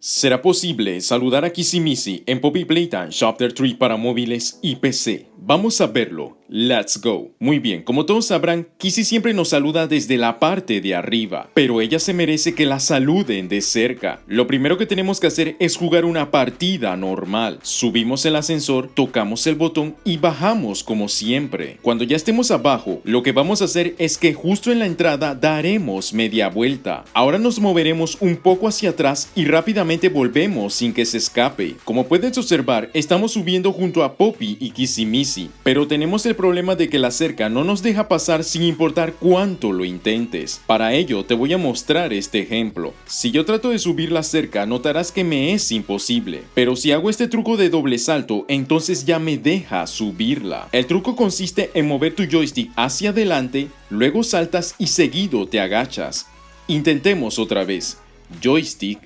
¿Será posible saludar a Kissimisi en Poppy Playtime Chapter 3 para móviles y PC? Vamos a verlo. Let's go. Muy bien, como todos sabrán, Kissy siempre nos saluda desde la parte de arriba, pero ella se merece que la saluden de cerca. Lo primero que tenemos que hacer es jugar una partida normal. Subimos el ascensor, tocamos el botón y bajamos como siempre. Cuando ya estemos abajo, lo que vamos a hacer es que justo en la entrada daremos media vuelta. Ahora nos moveremos un poco hacia atrás y rápidamente volvemos sin que se escape. Como puedes observar, estamos subiendo junto a Poppy y Kissimisi, pero tenemos el problema de que la cerca no nos deja pasar sin importar cuánto lo intentes. Para ello te voy a mostrar este ejemplo. Si yo trato de subir la cerca, notarás que me es imposible, pero si hago este truco de doble salto, entonces ya me deja subirla. El truco consiste en mover tu joystick hacia adelante, luego saltas y seguido te agachas. Intentemos otra vez. Joystick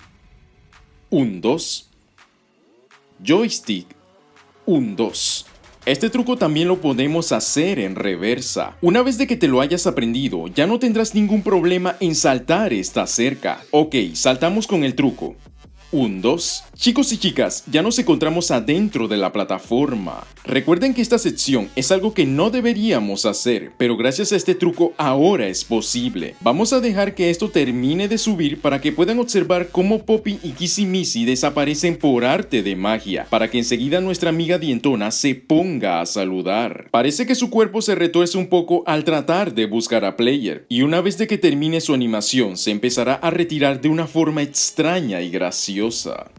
1, 2. Joystick 1, 2. Este truco también lo podemos hacer en reversa. Una vez de que te lo hayas aprendido, ya no tendrás ningún problema en saltar esta cerca. Ok, saltamos con el truco. 1, 2. Chicos y chicas, ya nos encontramos adentro de la plataforma. Recuerden que esta sección es algo que no deberíamos hacer, pero gracias a este truco ahora es posible. Vamos a dejar que esto termine de subir para que puedan observar cómo Poppy y Kissimisi desaparecen por arte de magia, para que enseguida nuestra amiga dientona se ponga a saludar. Parece que su cuerpo se retuerce un poco al tratar de buscar a Player, y una vez de que termine su animación se empezará a retirar de una forma extraña y graciosa.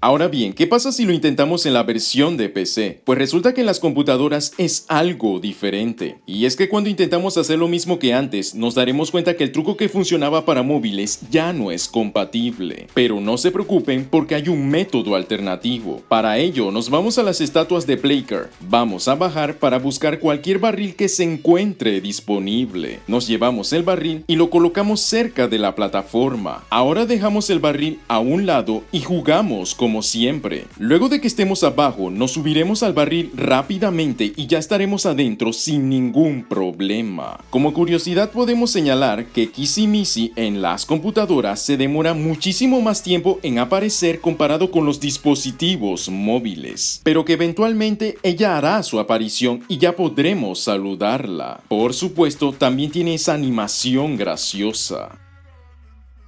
Ahora bien, ¿qué pasa si lo intentamos en la versión de PC? Pues resulta que en las computadoras es algo diferente. Y es que cuando intentamos hacer lo mismo que antes, nos daremos cuenta que el truco que funcionaba para móviles ya no es compatible. Pero no se preocupen porque hay un método alternativo. Para ello, nos vamos a las estatuas de Playcar. Vamos a bajar para buscar cualquier barril que se encuentre disponible. Nos llevamos el barril y lo colocamos cerca de la plataforma. Ahora dejamos el barril a un lado y jugamos como siempre. Luego de que estemos abajo, nos subiremos al barril rápidamente y ya estaremos adentro sin ningún problema. Como curiosidad podemos señalar que Kissimisi en las computadoras se demora muchísimo más tiempo en aparecer comparado con los dispositivos móviles, pero que eventualmente ella hará su aparición y ya podremos saludarla. Por supuesto, también tiene esa animación graciosa.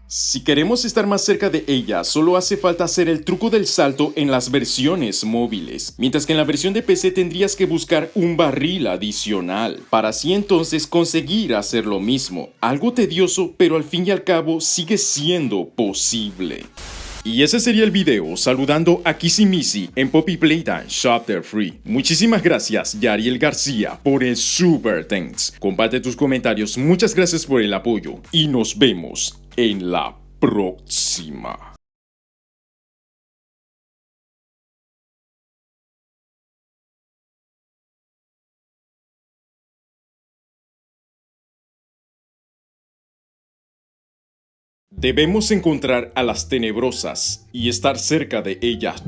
Si queremos estar más cerca de ella, solo hace falta hacer el truco del salto en las versiones móviles, mientras que en la versión de PC tendrías que buscar un barril adicional, para así entonces conseguir hacer lo mismo. Algo tedioso, pero al fin y al cabo sigue siendo posible. Y ese sería el video saludando a Kissimisi en Poppy Playtime Chapter 3. Muchísimas gracias, Yariel García, por el super thanks. Comparte tus comentarios, muchas gracias por el apoyo y nos vemos en la próxima. Debemos encontrar a las tenebrosas y estar cerca de ellas.